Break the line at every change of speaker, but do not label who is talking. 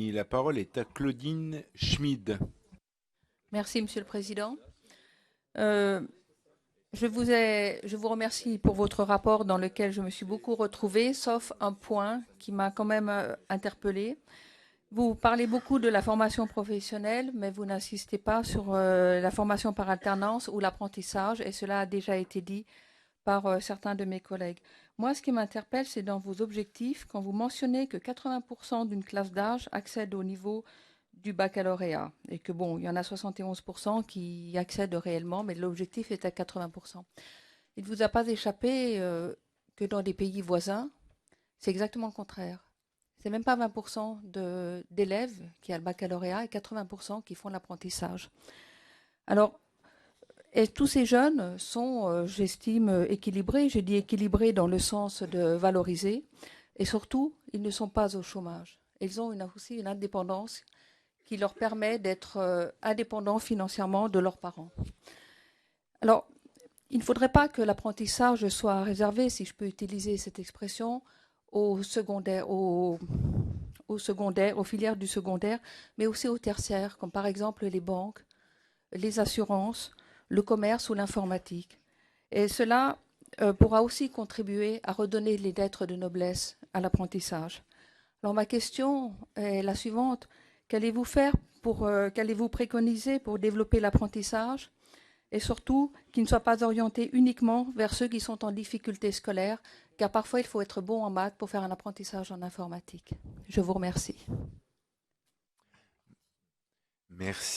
Et la parole est à Claudine Schmid.
Merci, Monsieur le Président. Euh, je vous remercie pour votre rapport dans lequel je me suis beaucoup retrouvée, sauf un point qui m'a quand même interpellée. Vous parlez beaucoup de la formation professionnelle, mais vous n'insistez pas sur la formation par alternance ou l'apprentissage, et cela a déjà été dit par certains de mes collègues. Moi, ce qui m'interpelle, c'est dans vos objectifs, quand vous mentionnez que 80% d'une classe d'âge accède au niveau du baccalauréat et que bon, il y en a 71% qui y accèdent réellement, mais l'objectif est à 80%. Il ne vous a pas échappé que dans des pays voisins, c'est exactement le contraire. C'est même pas 20% d'élèves qui ont le baccalauréat et 80% qui font l'apprentissage. Alors, et tous ces jeunes sont, j'estime, équilibrés. Je dis équilibrés dans le sens de valoriser. Et surtout, ils ne sont pas au chômage. Ils ont aussi une indépendance qui leur permet d'être indépendants financièrement de leurs parents. Alors, il ne faudrait pas que l'apprentissage soit réservé, si je peux utiliser cette expression, au secondaire, aux filières du secondaire, mais aussi au tertiaire, comme par exemple les banques, les assurances, le commerce ou l'informatique. Et cela pourra aussi contribuer à redonner les lettres de noblesse à l'apprentissage. Alors ma question est la suivante. Qu'allez-vous préconiser pour développer l'apprentissage et surtout qu'il ne soit pas orienté uniquement vers ceux qui sont en difficulté scolaire, car parfois il faut être bon en maths pour faire un apprentissage en informatique. Je vous remercie.
Merci.